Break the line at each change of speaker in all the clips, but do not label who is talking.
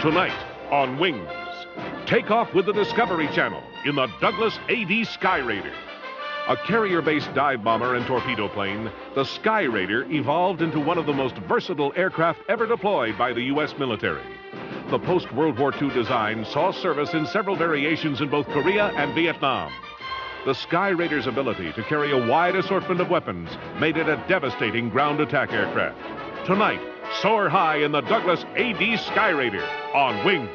Tonight on Wings, take off with the Discovery Channel in the Douglas AD Skyraider. A carrier-based dive bomber and torpedo plane, the Skyraider evolved into one of the most versatile aircraft ever deployed by the U.S. military. The post-World War II design saw service in several variations in both Korea and Vietnam. The Skyraider's ability to carry a wide assortment of weapons made it a devastating ground attack aircraft. Tonight, soar high in the Douglas AD Skyraider on Wings.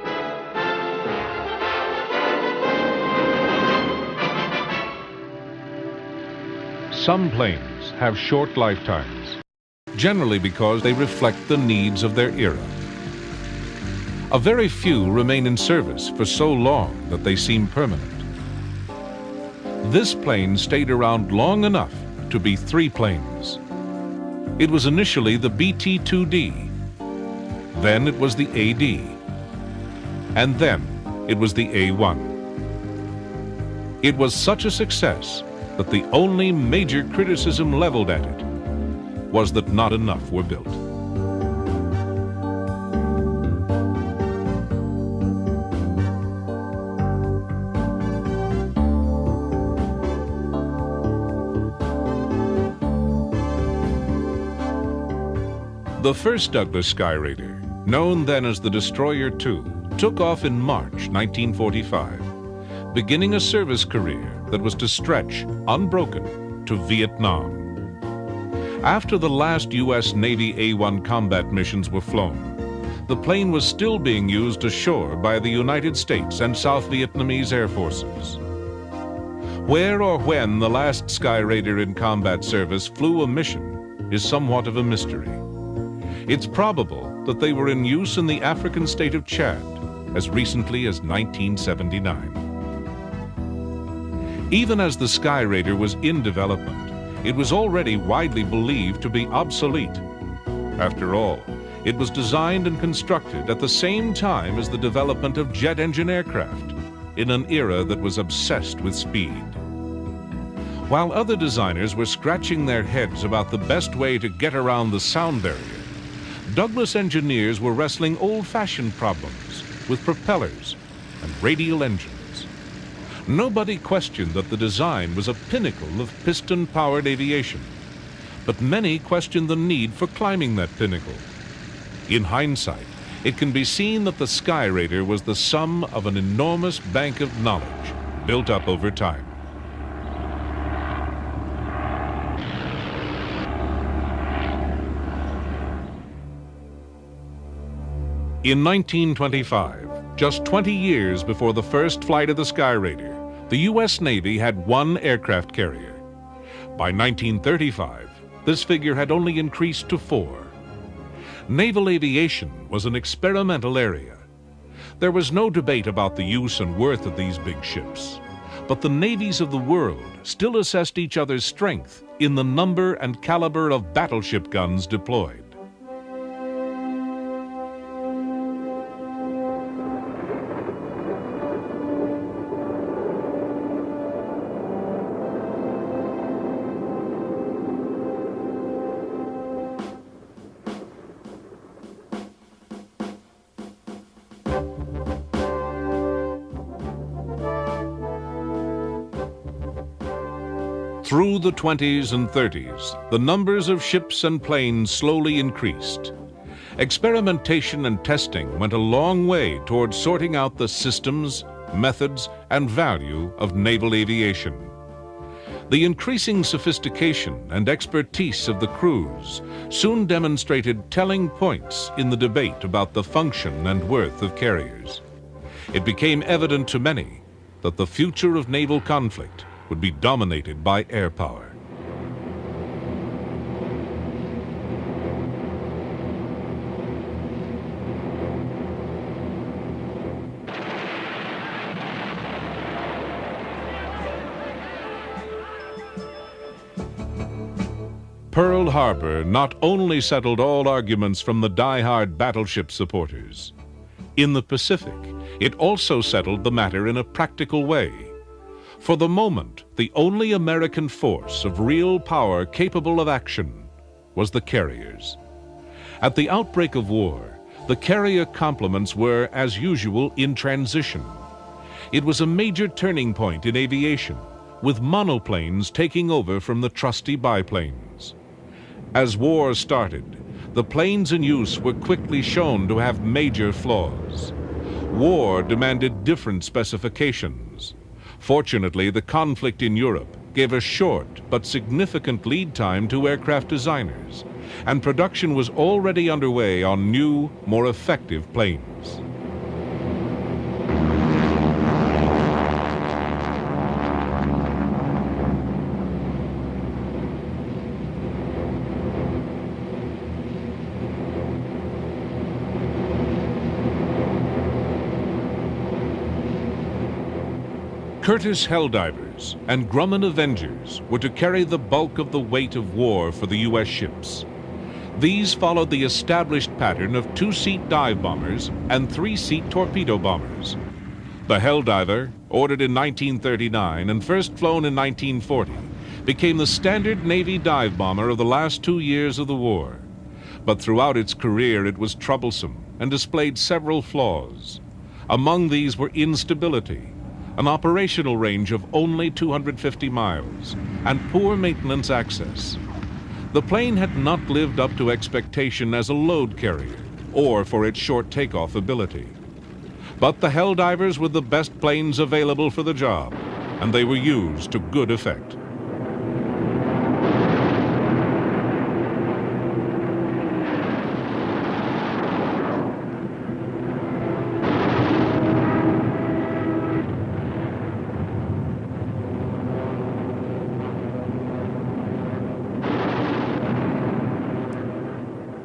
Some planes have short lifetimes, generally because they reflect the needs of their era. A very few remain in service for so long that they seem permanent. This plane stayed around long enough to be three planes. It was initially the BT-2D, then it was the AD, and then it was the A-1. It was such a success that the only major criticism leveled at it was that not enough were built. The first Douglas Skyraider, known then as the Destroyer II, took off in March 1945, beginning a service career that was to stretch, unbroken, to Vietnam. After the last U.S. Navy A-1 combat missions were flown, the plane was still being used ashore by the United States and South Vietnamese Air Forces. Where or when the last Skyraider in combat service flew a mission is somewhat of a mystery. It's probable that they were in use in the African state of Chad as recently as 1979. Even as the Skyraider was in development, it was already widely believed to be obsolete. After all, it was designed and constructed at the same time as the development of jet engine aircraft, in an era that was obsessed with speed. While other designers were scratching their heads about the best way to get around the sound barrier, Douglas engineers were wrestling old-fashioned problems with propellers and radial engines. Nobody questioned that the design was a pinnacle of piston-powered aviation, but many questioned the need for climbing that pinnacle. In hindsight, it can be seen that the Skyraider was the sum of an enormous bank of knowledge built up over time. In 1925, just 20 years before the first flight of the Skyraider, the U.S. Navy had one aircraft carrier. By 1935, this figure had only increased to 4. Naval aviation was an experimental area. There was no debate about the use and worth of these big ships, but the navies of the world still assessed each other's strength in the number and caliber of battleship guns deployed. Through the 20s and 30s, the numbers of ships and planes slowly increased. Experimentation and testing went a long way toward sorting out the systems, methods, and value of naval aviation. The increasing sophistication and expertise of the crews soon demonstrated telling points in the debate about the function and worth of carriers. It became evident to many that the future of naval conflict would be dominated by air power. Pearl Harbor not only settled all arguments from the die-hard battleship supporters. In the Pacific, it also settled the matter in a practical way. For the moment, the only American force of real power capable of action was the carriers. At the outbreak of war, the carrier complements were, as usual, in transition. It was a major turning point in aviation, with monoplanes taking over from the trusty biplanes. As war started, the planes in use were quickly shown to have major flaws. War demanded different specifications. Fortunately, the conflict in Europe gave a short but significant lead time to aircraft designers, and production was already underway on new, more effective planes. Curtiss Helldivers and Grumman Avengers were to carry the bulk of the weight of war for the U.S. ships. These followed the established pattern of two-seat dive bombers and three-seat torpedo bombers. The Helldiver, ordered in 1939 and first flown in 1940, became the standard Navy dive bomber of the last 2 years of the war. But throughout its career it was troublesome and displayed several flaws. Among these were instability, an operational range of only 250 miles, and poor maintenance access. The plane had not lived up to expectation as a load carrier or for its short takeoff ability. But the Helldivers were the best planes available for the job, and they were used to good effect.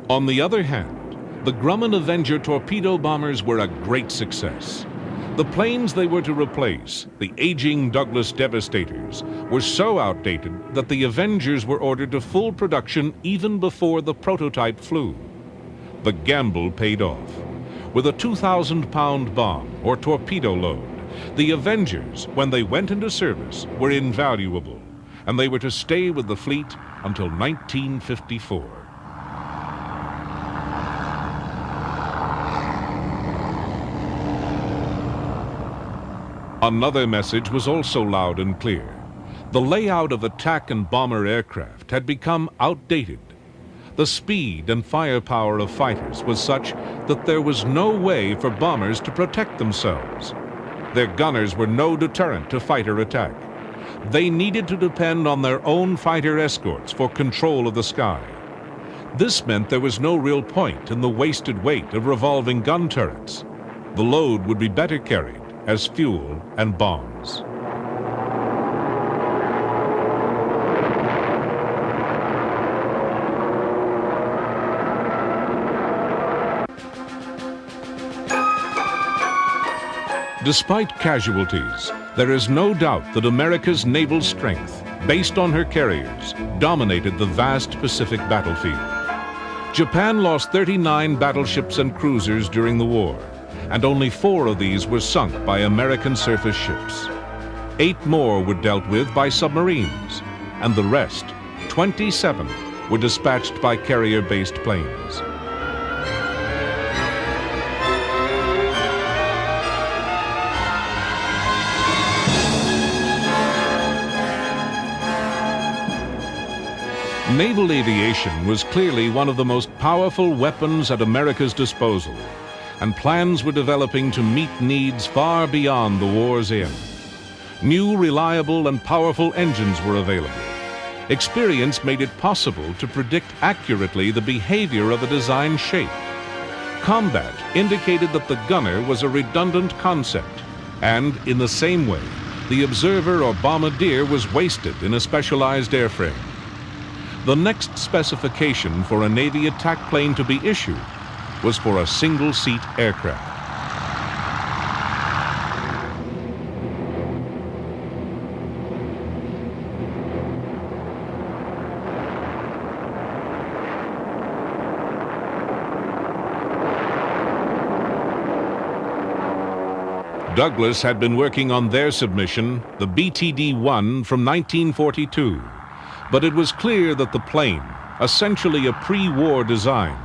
On the other hand, the Grumman Avenger torpedo bombers were a great success. The planes they were to replace, the aging Douglas Devastators, were so outdated that the Avengers were ordered to full production even before the prototype flew. The gamble paid off. With a 2,000-pound bomb or torpedo load, the Avengers, when they went into service, were invaluable, and they were to stay with the fleet until 1954. Another message was also loud and clear. The layout of attack and bomber aircraft had become outdated. The speed and firepower of fighters was such that there was no way for bombers to protect themselves. Their gunners were no deterrent to fighter attack. They needed to depend on their own fighter escorts for control of the sky. This meant there was no real point in the wasted weight of revolving gun turrets. The load would be better carried as fuel and bombs. Despite casualties, there is no doubt that America's naval strength, based on her carriers, dominated the vast Pacific battlefield. Japan lost 39 battleships and cruisers during the war, and only 4 of these were sunk by American surface ships. 8 more were dealt with by submarines, and the rest, 27, were dispatched by carrier-based planes. Naval aviation was clearly one of the most powerful weapons at America's disposal, and plans were developing to meet needs far beyond the war's end. New, reliable, and powerful engines were available. Experience made it possible to predict accurately the behavior of a design shape. Combat indicated that the gunner was a redundant concept, and in the same way, the observer or bombardier was wasted in a specialized airframe. The next specification for a Navy attack plane to be issued was for a single-seat aircraft. Douglas had been working on their submission, the BTD-1, from 1942, but it was clear that the plane, essentially a pre-war design,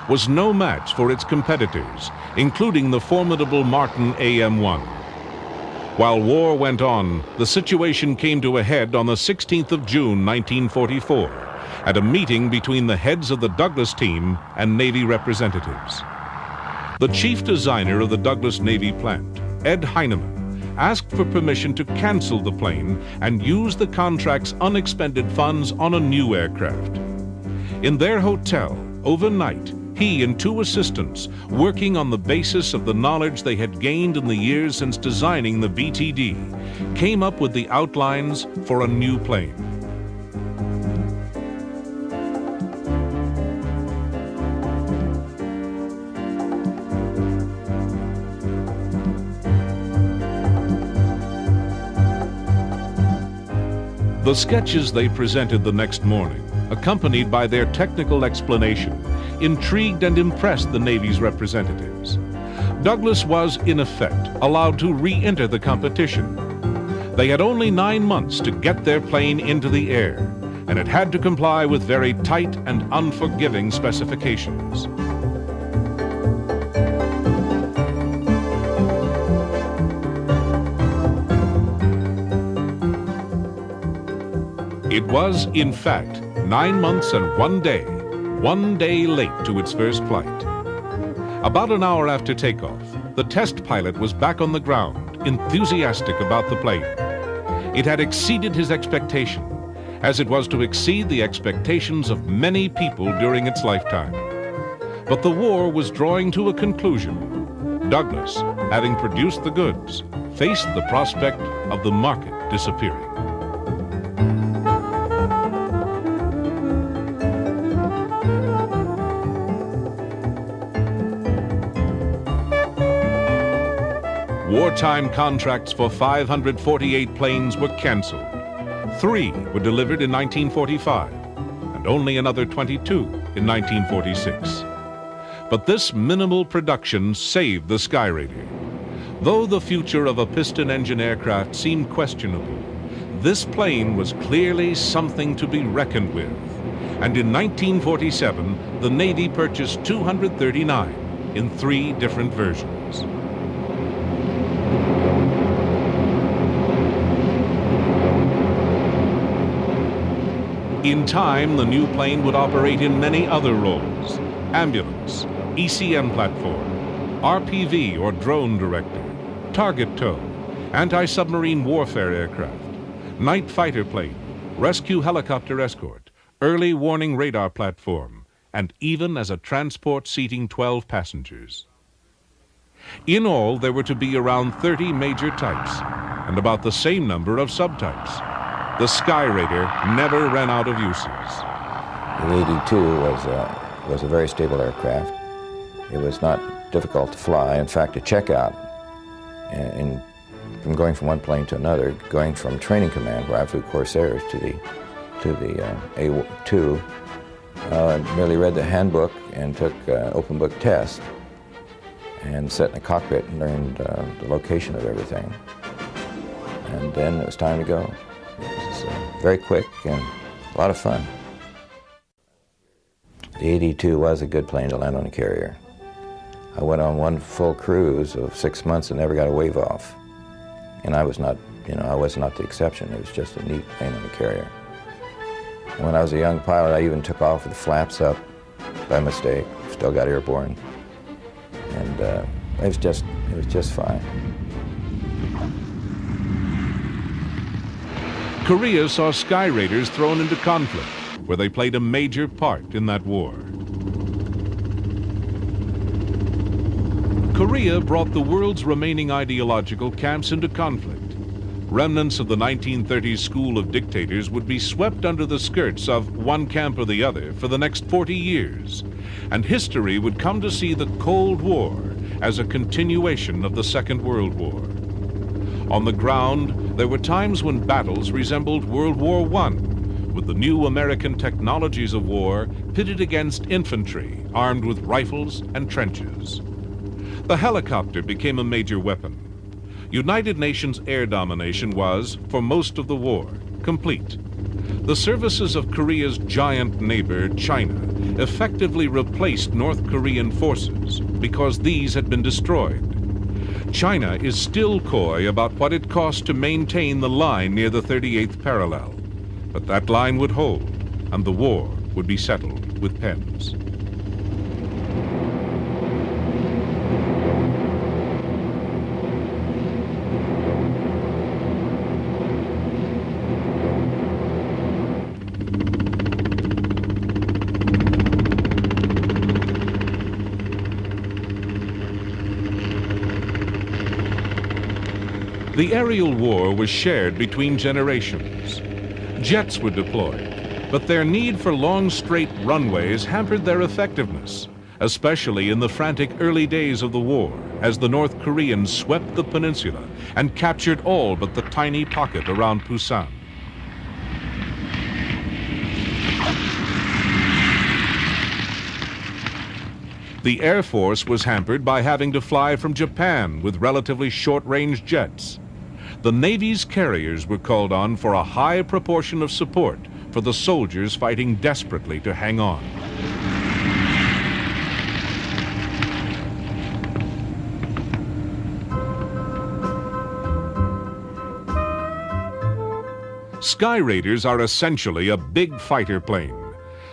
was no match for its competitors, including the formidable Martin AM-1. While war went on, the situation came to a head on the 16th of June, 1944, at a meeting between the heads of the Douglas team and Navy representatives. The chief designer of the Douglas Navy plant, Ed Heinemann, asked for permission to cancel the plane and use the contract's unexpended funds on a new aircraft. In their hotel, overnight, he and two assistants, working on the basis of the knowledge they had gained in the years since designing the BTD, came up with the outlines for a new plane. The sketches they presented the next morning, accompanied by their technical explanation, intrigued and impressed the Navy's representatives. Douglas was, in effect, allowed to re-enter the competition. They had only 9 months to get their plane into the air, and it had to comply with very tight and unforgiving specifications. It was, in fact, 9 months and 1 day, 1 day late to its first flight. About an hour after takeoff, the test pilot was back on the ground, enthusiastic about the plane. It had exceeded his expectation, as it was to exceed the expectations of many people during its lifetime. But the war was drawing to a conclusion. Douglas, having produced the goods, faced the prospect of the market disappearing. Wartime contracts for 548 planes were canceled. 3 were delivered in 1945, and only another 22 in 1946. But this minimal production saved the Skyraider. Though the future of a piston-engine aircraft seemed questionable, this plane was clearly something to be reckoned with. And in 1947, the Navy purchased 239 in 3 different versions. In time, the new plane would operate in many other roles: ambulance, ECM platform, RPV or drone director, target tow, anti-submarine warfare aircraft, night fighter plane, rescue helicopter escort, early warning radar platform, and even as a transport seating 12 passengers. In all, there were to be around 30 major types and about the same number of subtypes. The Skyraider never ran out of uses.
The 82 was a very stable aircraft. It was not difficult to fly. In fact, to check out, from going from one plane to another, going from training command, where I flew Corsairs, to the A2, merely read the handbook and took open book tests and sat in the cockpit and learned the location of everything. And then it was time to go. It was very quick and a lot of fun. The 82 was a good plane to land on a carrier. I went on one full cruise of 6 months and never got a wave off. And I was not, I was not the exception. It was just a neat plane on a carrier. And when I was a young pilot, I even took off with the flaps up by mistake. Still got airborne. And it was just fine.
Korea saw Skyraiders thrown into conflict, where they played a major part in that war. Korea brought the world's remaining ideological camps into conflict. Remnants of the 1930s school of dictators would be swept under the skirts of one camp or the other for the next 40 years, and history would come to see the Cold War as a continuation of the Second World War. On the ground, there were times when battles resembled World War I, with the new American technologies of war pitted against infantry armed with rifles and trenches. The helicopter became a major weapon. United Nations air domination was, for most of the war, complete. The services of Korea's giant neighbor, China, effectively replaced North Korean forces because these had been destroyed. China is still coy about what it cost to maintain the line near the 38th parallel, but that line would hold, and the war would be settled with pens. The aerial war was shared between generations. Jets were deployed, but their need for long straight runways hampered their effectiveness, especially in the frantic early days of the war, as the North Koreans swept the peninsula and captured all but the tiny pocket around Busan. The Air Force was hampered by having to fly from Japan with relatively short-range jets. The Navy's carriers were called on for a high proportion of support for the soldiers fighting desperately to hang on. Skyraiders are essentially a big fighter plane.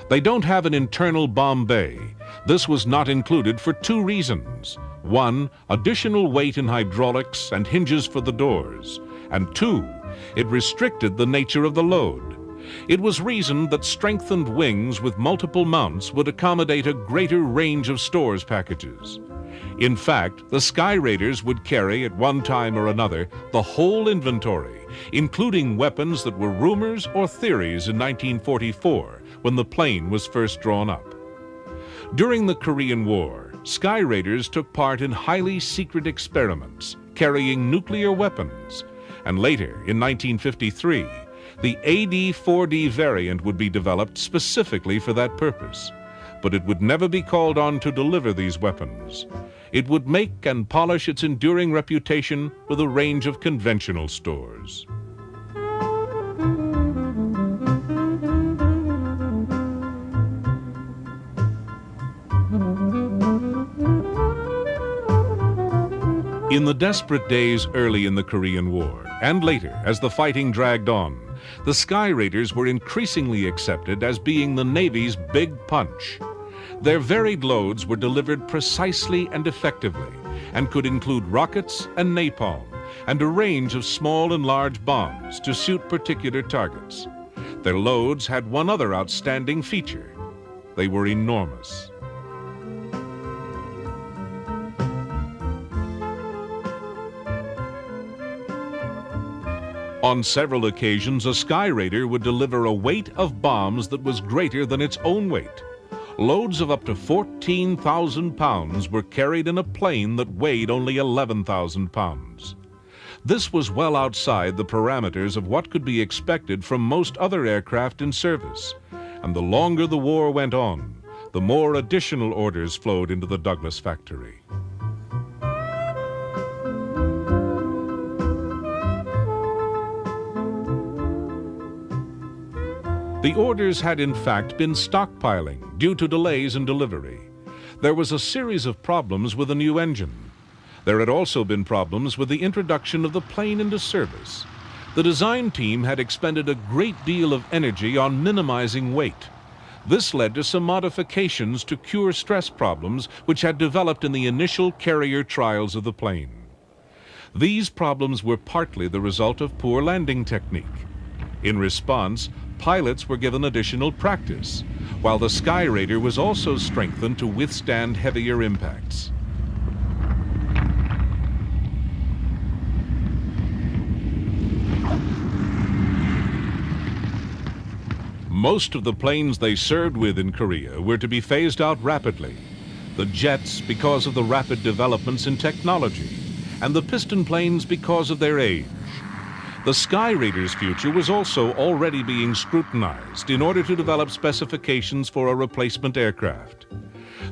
They don't have an internal bomb bay. This was not included for two reasons. One, additional weight in hydraulics and hinges for the doors. And two, it restricted the nature of the load. It was reasoned that strengthened wings with multiple mounts would accommodate a greater range of stores packages. In fact, the Skyraiders would carry at one time or another the whole inventory, including weapons that were rumors or theories in 1944 when the plane was first drawn up. During the Korean War, Skyraiders took part in highly secret experiments carrying nuclear weapons, and later, in 1953, the AD-4D variant would be developed specifically for that purpose, but it would never be called on to deliver these weapons. It would make and polish its enduring reputation with a range of conventional stores. In the desperate days early in the Korean War, and later as the fighting dragged on, the Skyraiders were increasingly accepted as being the Navy's big punch. Their varied loads were delivered precisely and effectively, and could include rockets and napalm, and a range of small and large bombs to suit particular targets. Their loads had one other outstanding feature. They were enormous. On several occasions, a Skyraider would deliver a weight of bombs that was greater than its own weight. Loads of up to 14,000 pounds were carried in a plane that weighed only 11,000 pounds. This was well outside the parameters of what could be expected from most other aircraft in service, and the longer the war went on, the more additional orders flowed into the Douglas factory. The orders had in fact been stockpiling due to delays in delivery. There was a series of problems with a new engine. There had also been problems with the introduction of the plane into service. The design team had expended a great deal of energy on minimizing weight. This led to some modifications to cure stress problems which had developed in the initial carrier trials of the plane. These problems were partly the result of poor landing technique. In response, pilots were given additional practice, while the Skyraider was also strengthened to withstand heavier impacts. Most of the planes they served with in Korea were to be phased out rapidly. The jets because of the rapid developments in technology, and the piston planes because of their age. The Skyraider's future was also already being scrutinized in order to develop specifications for a replacement aircraft.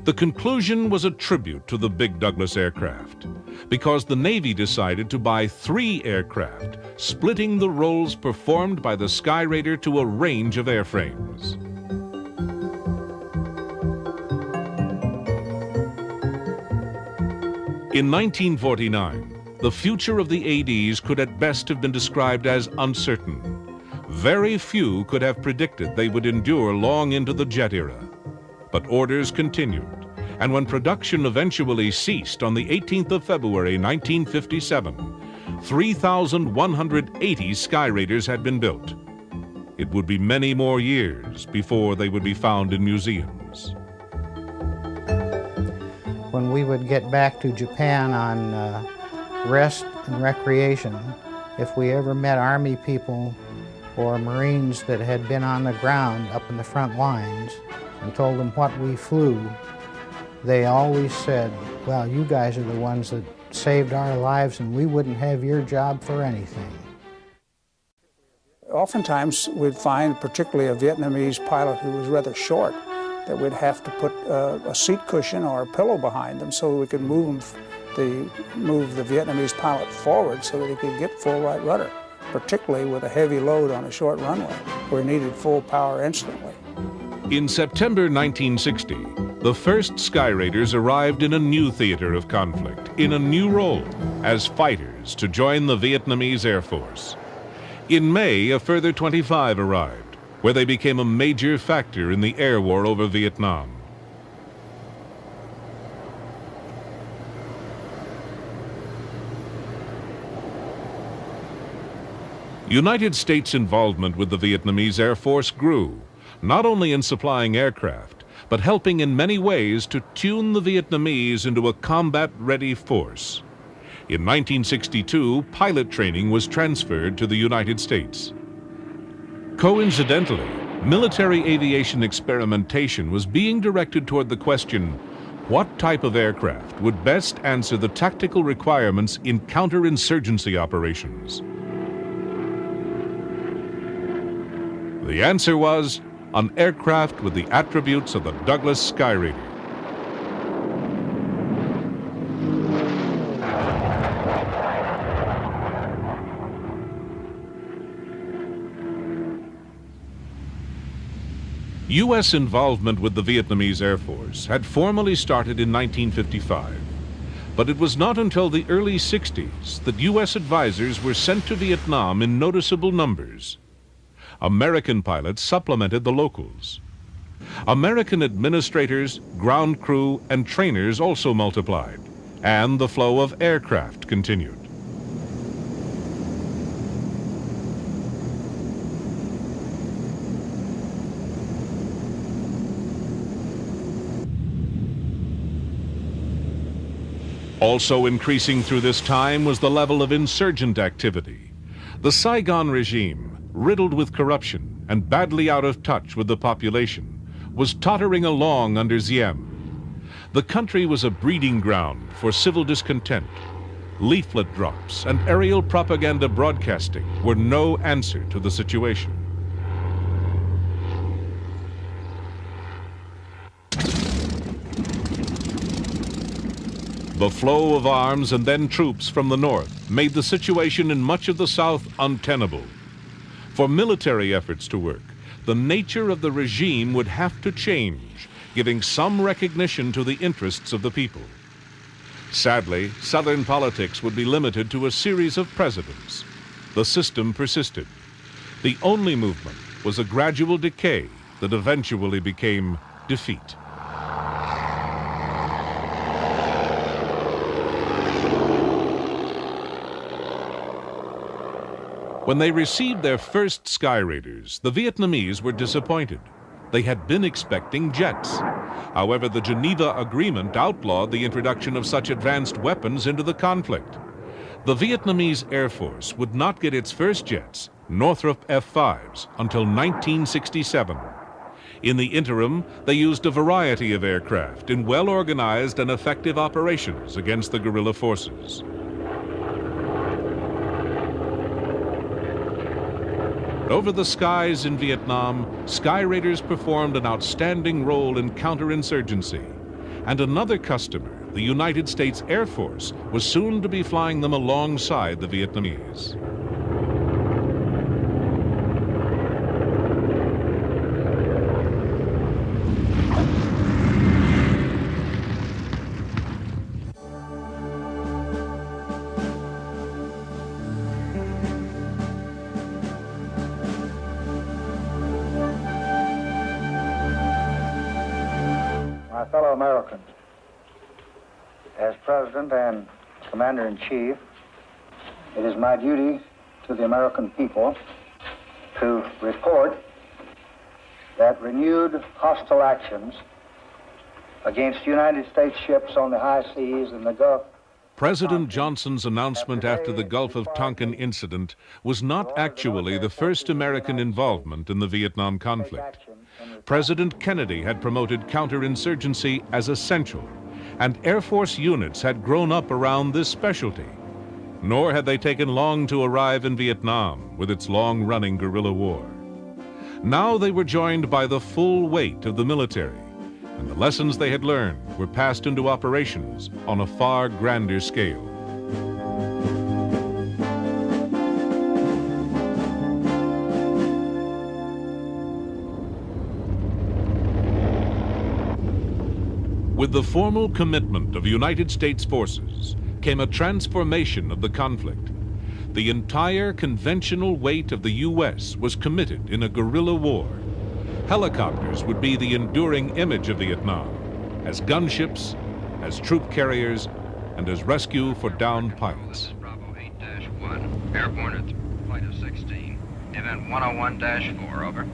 The conclusion was a tribute to the big Douglas aircraft. because the Navy decided to buy 3 aircraft, splitting the roles performed by the Skyraider to a range of airframes. In 1949, the future of the ADs could at best have been described as uncertain. Very few could have predicted they would endure long into the jet era. But orders continued, and when production eventually ceased on the 18th of February 1957, 3,180 Skyraiders had been built. It would be many more years before they would be found in museums.
When we would get back to Japan on rest and recreation, if we ever met Army people or Marines that had been on the ground up in the front lines and told them what we flew, they always said, well, you guys are the ones that saved our lives and we wouldn't have your job for anything.
Oftentimes we'd find, particularly a Vietnamese pilot who was rather short, that we'd have to put a seat cushion or a pillow behind them so we could move the Vietnamese pilot forward so that he could get full right rudder, particularly with a heavy load on a short runway where he needed full power instantly.
In September 1960, the first Skyraiders arrived in a new theater of conflict, in a new role, as fighters to join the Vietnamese Air Force. In May, a further 25 arrived, where they became a major factor in the air war over Vietnam. United States involvement with the Vietnamese Air Force grew, not only in supplying aircraft, but helping in many ways to tune the Vietnamese into a combat-ready force. In 1962, pilot training was transferred to the United States. Coincidentally, military aviation experimentation was being directed toward the question, what type of aircraft would best answer the tactical requirements in counterinsurgency operations? The answer was an aircraft with the attributes of the Douglas Skyraider. U.S. involvement with the Vietnamese Air Force had formally started in 1955, but it was not until the early 60s that U.S. advisors were sent to Vietnam in noticeable numbers. American pilots supplemented the locals. American administrators, ground crew, and trainers also multiplied, and the flow of aircraft continued. Also increasing through this time was the level of insurgent activity. The Saigon regime, riddled with corruption and badly out of touch with the population, was tottering along under Diem. The country was a breeding ground for civil discontent. Leaflet drops and aerial propaganda broadcasting were no answer to the situation. The flow of arms and then troops from the north made the situation in much of the south untenable. For military efforts to work, the nature of the regime would have to change, giving some recognition to the interests of the people. Sadly, Southern politics would be limited to a series of presidents. The system persisted. The only movement was a gradual decay that eventually became defeat. When they received their first Skyraiders, the Vietnamese were disappointed. They had been expecting jets. However, the Geneva Agreement outlawed the introduction of such advanced weapons into the conflict. The Vietnamese Air Force would not get its first jets, Northrop F-5s, until 1967. In the interim, they used a variety of aircraft in well-organized and effective operations against the guerrilla forces. Over the skies in Vietnam, Skyraiders performed an outstanding role in counterinsurgency, and another customer the United States Air Force was soon to be flying them alongside the Vietnamese.
My fellow Americans, as President and Commander-in-Chief, it is my duty to the American people to report that renewed hostile actions against United States ships on the high seas in the Gulf.
President Johnson's announcement after the Gulf of Tonkin incident was not actually the first American involvement in the Vietnam conflict. President Kennedy had promoted counterinsurgency as essential, and Air Force units had grown up around this specialty. Nor had they taken long to arrive in Vietnam with its long-running guerrilla war. Now they were joined by the full weight of the military, and the lessons they had learned were passed into operations on a far grander scale. With the formal commitment of United States forces came a transformation of the conflict. The entire conventional weight of the U.S. was committed in a guerrilla war. Helicopters would be the enduring image of Vietnam, as gunships, as troop carriers, and as rescue for downed pilots.
Bravo 8-1, airborne at flight of 16, event 101-4, over.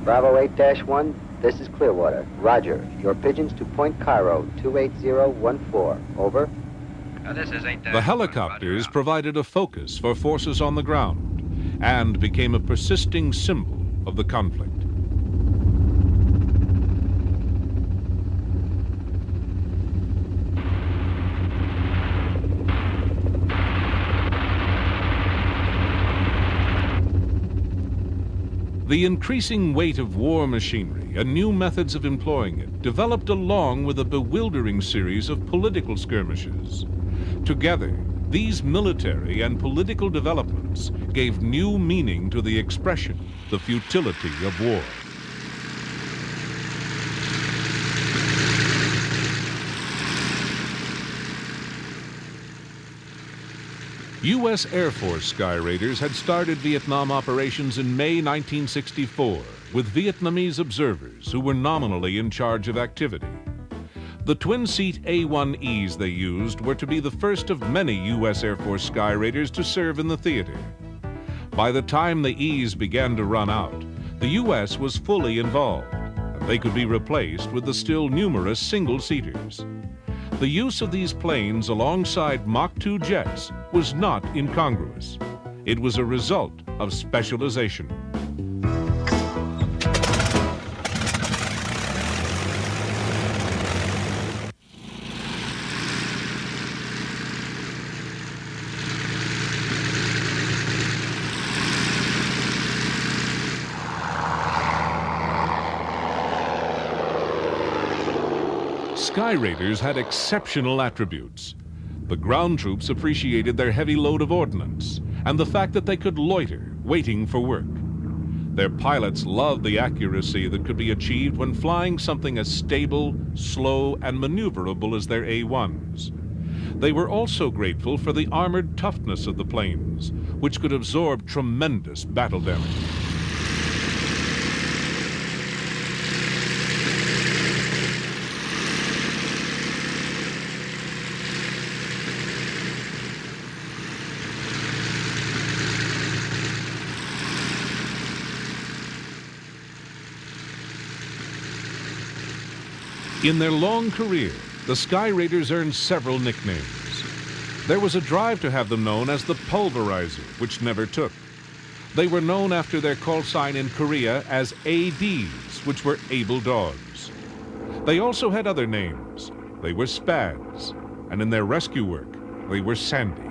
Bravo 8-1, this is Clearwater. Roger. Your pigeons to Point Cairo, 28014, over.
This is 8-1.
The helicopters provided a focus for forces on the ground and became a persisting symbol of the conflict. The increasing weight of war machinery and new methods of employing it developed along with a bewildering series of political skirmishes. Together, these military and political developments gave new meaning to the expression, the futility of war. U.S. Air Force Skyraiders had started Vietnam operations in May 1964 with Vietnamese observers who were nominally in charge of activity. The twin-seat A-1Es they used were to be the first of many U.S. Air Force Skyraiders to serve in the theater. By the time the E's began to run out, the U.S. was fully involved, and they could be replaced with the still numerous single-seaters. The use of these planes alongside Mach 2 jets was not incongruous. It was a result of specialization. Skyraiders had exceptional attributes. The ground troops appreciated their heavy load of ordnance and the fact that they could loiter, waiting for work. Their pilots loved the accuracy that could be achieved when flying something as stable, slow, and maneuverable as their A-1s. They were also grateful for the armored toughness of the planes, which could absorb tremendous battle damage. In their long career, the Skyraiders earned several nicknames. There was a drive to have them known as the Pulverizer, which never took. They were known after their call sign in Korea as ADs, which were able dogs. They also had other names. They were Spads, and in their rescue work, they were Sandy.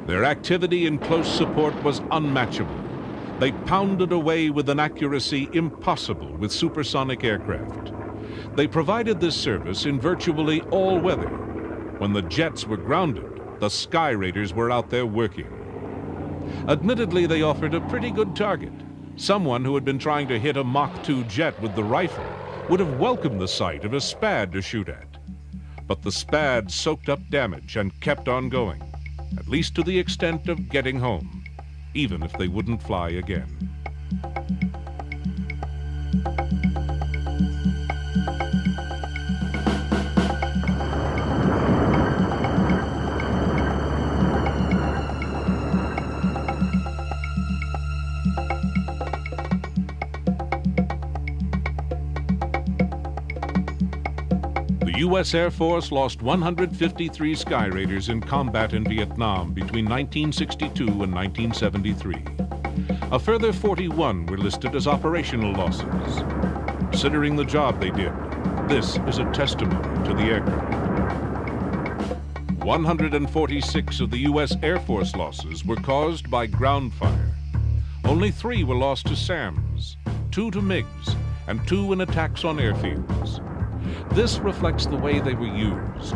Their Their activity in close support was unmatchable. They pounded away with an accuracy impossible with supersonic aircraft. They provided this service in virtually all weather. When the jets were grounded, the Skyraiders were out there working. Admittedly, they offered a pretty good target. Someone who had been trying to hit a Mach 2 jet with the rifle would have welcomed the sight of a SPAD to shoot at. But the SPAD soaked up damage and kept on going, at least to the extent of getting home, even if they wouldn't fly again. The U.S. Air Force lost 153 Skyraiders in combat in Vietnam between 1962 and 1973. A further 41 were listed as operational losses. Considering the job they did, this is a testimony to the aircraft. 146 of the U.S. Air Force losses were caused by ground fire. Only 3 were lost to SAMs, 2 to MiGs, and 2 in attacks on airfields. This reflects the way they were used,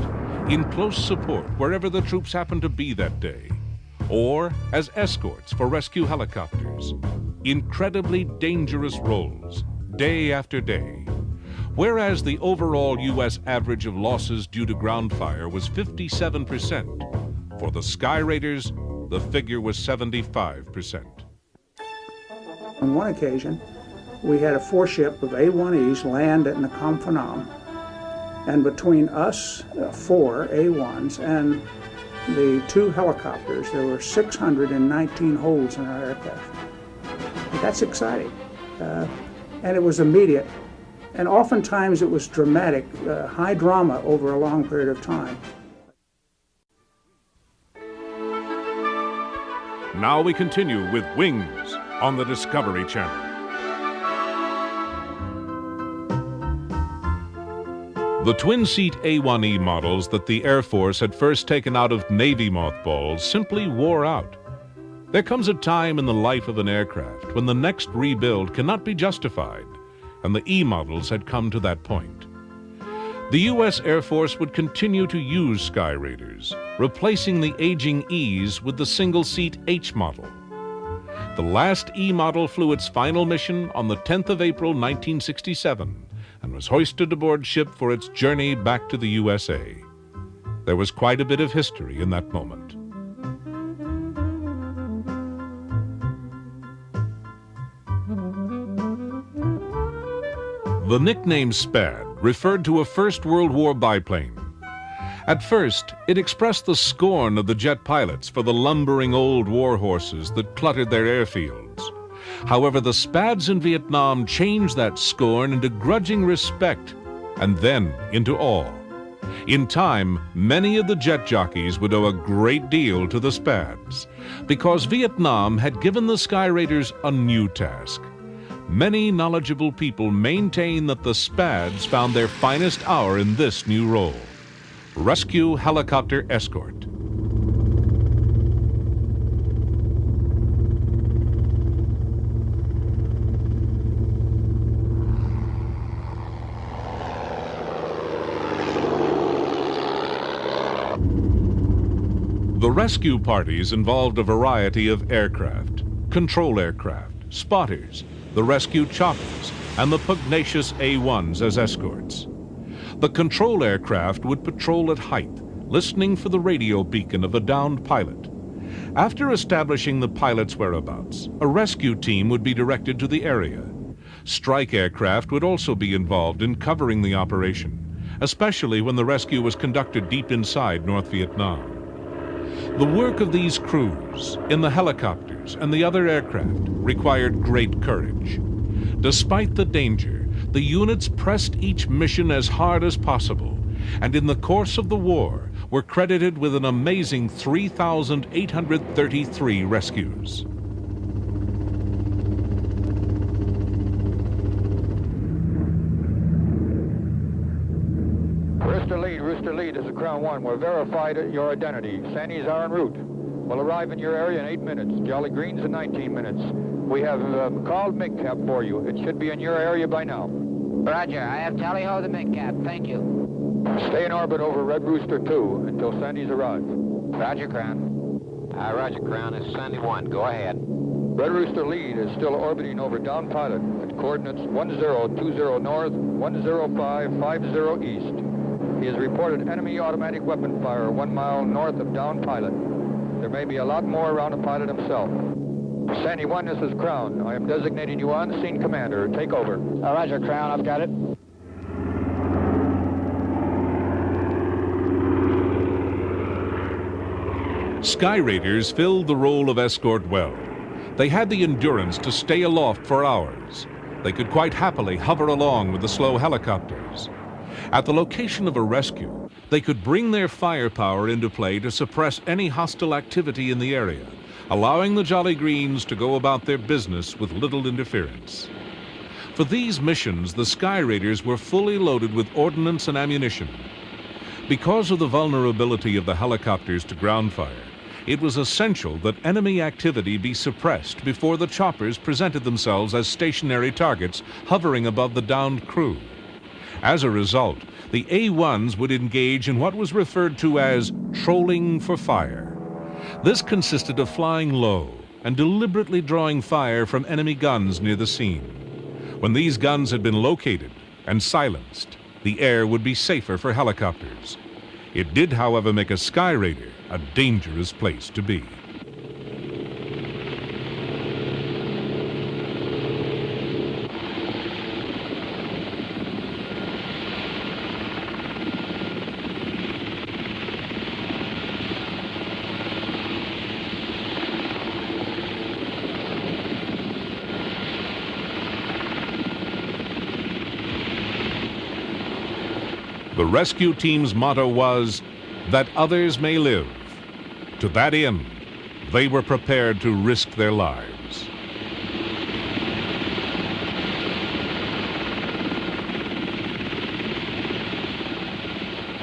in close support wherever the troops happened to be that day, or as escorts for rescue helicopters. Incredibly dangerous roles, day after day. Whereas the overall U.S. average of losses due to ground fire was 57%, for the Skyraiders, the figure was 75%.
On one occasion, we had a 4-ship of A-1Es land at Nakhon Phanom, and between us, 4 A-1s, and the 2 helicopters, there were 619 holes in our aircraft. That's exciting, and it was immediate, and oftentimes it was dramatic, high drama over a long period of time.
Now we continue with Wings on the Discovery Channel. The twin-seat A-1E models that the Air Force had first taken out of Navy mothballs simply wore out. There comes a time in the life of an aircraft when the next rebuild cannot be justified, and the E models had come to that point. The U.S. Air Force would continue to use Skyraiders, replacing the aging E's with the single-seat H model. The last E model flew its final mission on the 10th of April, 1967, and was hoisted aboard ship for its journey back to the USA. There was quite a bit of history in that moment. The nickname SPAD referred to a First World War biplane. At first, it expressed the scorn of the jet pilots for the lumbering old war horses that cluttered their airfields. However, the SPADs in Vietnam changed that scorn into grudging respect, and then into awe. In time, many of the jet jockeys would owe a great deal to the SPADs, because Vietnam had given the Skyraiders a new task. Many knowledgeable people maintain that the SPADs found their finest hour in this new role: rescue helicopter escort. The rescue parties involved a variety of aircraft: control aircraft, spotters, the rescue choppers, and the pugnacious A-1s as escorts. The control aircraft would patrol at height, listening for the radio beacon of a downed pilot. After establishing the pilot's whereabouts, a rescue team would be directed to the area. Strike aircraft would also be involved in covering the operation, especially when the rescue was conducted deep inside North Vietnam. The work of these crews, in the helicopters and the other aircraft, required great courage. Despite the danger, the units pressed each mission as hard as possible, and in the course of the war were credited with an amazing 3,833 rescues.
Rooster Lead, this is Crown 1. We're verified your identity. Sandy's are en route. will arrive in your area in 8 minutes. Jolly Green's in 19 minutes. We have called MIG-Cap for you. It should be in your area by now.
Roger. I have tally-ho the MIG-Cap. Thank you.
Stay in orbit over Red Rooster 2 until Sandy's arrived.
Roger, Crown.
Roger, Crown. This is Sandy 1. Go ahead.
Red Rooster Lead is still orbiting over Down Pilot at coordinates 1020 north, 10550 east. He has reported enemy automatic weapon fire 1 mile north of Down Pilot. There may be a lot more around the pilot himself. Sandy 1, this is Crown. I am designating you on-scene commander. Take over.
Roger, Crown. I've got it.
Skyraiders filled the role of escort well. They had the endurance to stay aloft for hours. They could quite happily hover along with the slow helicopters. At the location of a rescue, they could bring their firepower into play to suppress any hostile activity in the area, allowing the Jolly Greens to go about their business with little interference. For these missions, the Skyraiders were fully loaded with ordnance and ammunition. Because of the vulnerability of the helicopters to ground fire, it was essential that enemy activity be suppressed before the choppers presented themselves as stationary targets hovering above the downed crew. As a result, the A-1s would engage in what was referred to as trolling for fire. This consisted of flying low and deliberately drawing fire from enemy guns near the scene. When these guns had been located and silenced, the air would be safer for helicopters. It did, however, make a Skyraider a dangerous place to be. The rescue team's motto was, "That others may live." To that end, they were prepared to risk their lives.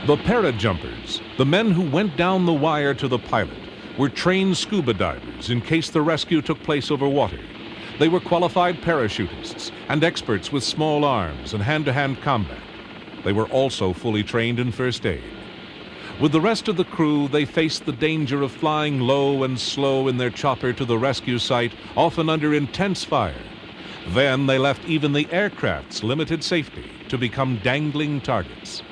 The parajumpers, the men who went down the wire to the pilot, were trained scuba divers in case the rescue took place over water. They were qualified parachutists and experts with small arms and hand-to-hand combat. They were also fully trained in first aid. With the rest of the crew, they faced the danger of flying low and slow in their chopper to the rescue site, often under intense fire. Then they left even the aircraft's limited safety to become dangling targets,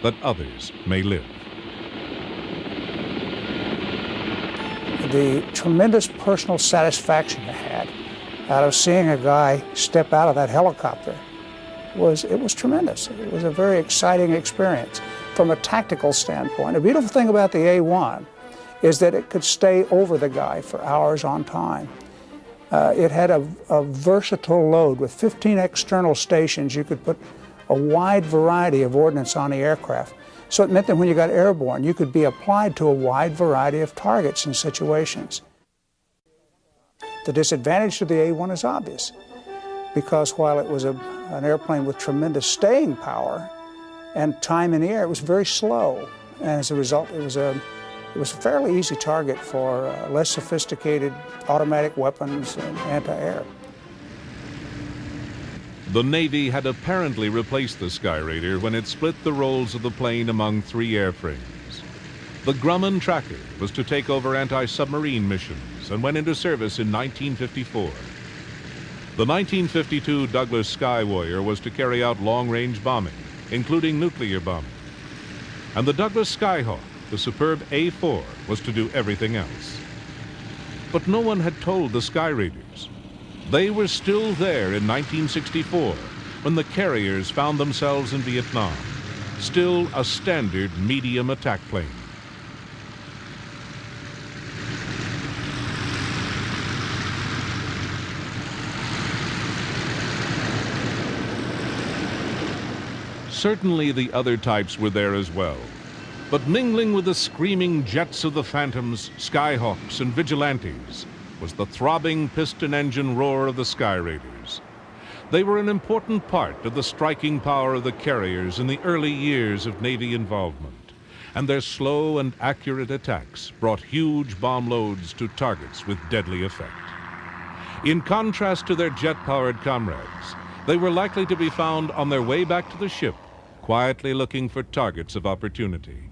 that others may live.
The tremendous personal satisfaction I had out of seeing a guy step out of that helicopter was tremendous. It was a very exciting experience from a tactical standpoint. The beautiful thing about the A-1 is that it could stay over the guy for hours on time. It had a versatile load with 15 external stations. You could put a wide variety of ordnance on the aircraft. So it meant that when you got airborne, you could be applied to a wide variety of targets and situations. The disadvantage to the A-1 is obvious, because while it was an airplane with tremendous staying power and time in the air, it was very slow. And as a result, it was a fairly easy target for less sophisticated automatic weapons and anti-air.
The Navy had apparently replaced the Skyraider when it split the roles of the plane among three airframes. The Grumman Tracker was to take over anti-submarine missions and went into service in 1954. The 1952 Douglas Skywarrior was to carry out long-range bombing, including nuclear bombing. And the Douglas Skyhawk, the superb A-4, was to do everything else. But no one had told the Skyraiders. They were still there in 1964 when the carriers found themselves in Vietnam, still a standard medium attack plane. Certainly the other types were there as well, but mingling with the screaming jets of the Phantoms, Skyhawks, and Vigilantes was the throbbing piston engine roar of the Skyraiders. They were an important part of the striking power of the carriers in the early years of Navy involvement, and their slow and accurate attacks brought huge bomb loads to targets with deadly effect. In contrast to their jet-powered comrades, they were likely to be found on their way back to the ship, quietly looking for targets of opportunity.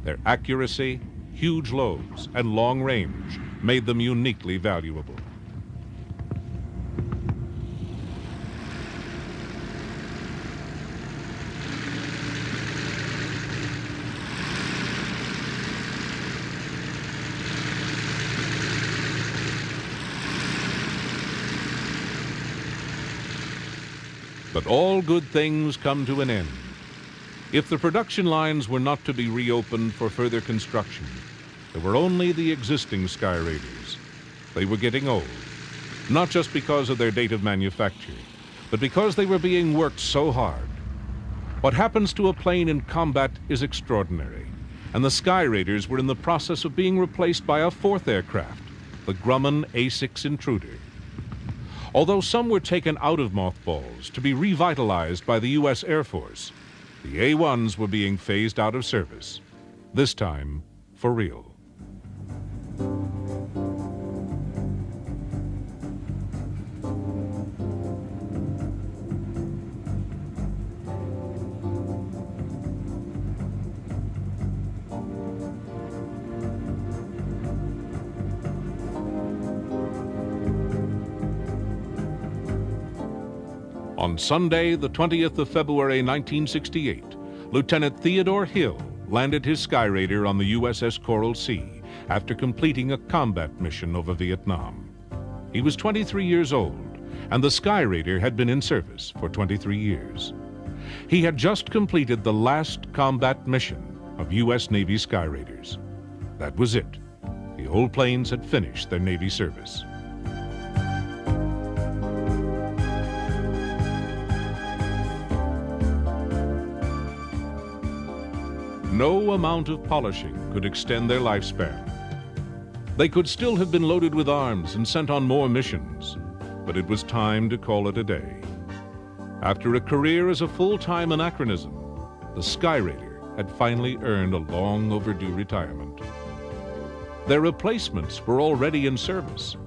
Their accuracy, huge loads, and long range made them uniquely valuable. But all good things come to an end. If the production lines were not to be reopened for further construction, there were only the existing Skyraiders. They were getting old, not just because of their date of manufacture, but because they were being worked so hard. What happens to a plane in combat is extraordinary, and the Skyraiders were in the process of being replaced by a fourth aircraft, the Grumman A-6 Intruder. Although some were taken out of mothballs to be revitalized by the U.S. Air Force, the A-1s were being phased out of service, this time for real. On Sunday, the 20th of February, 1968, Lieutenant Theodore Hill landed his Skyraider on the USS Coral Sea after completing a combat mission over Vietnam. He was 23 years old, and the Skyraider had been in service for 23 years. He had just completed the last combat mission of U.S. Navy Skyraiders. That was it. The old planes had finished their Navy service. No amount of polishing could extend their lifespan. They could still have been loaded with arms and sent on more missions, but it was time to call it a day. After a career as a full-time anachronism, the Skyraider had finally earned a long overdue retirement. Their replacements were already in service.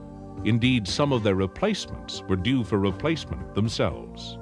Indeed, some of their replacements were due for replacement themselves.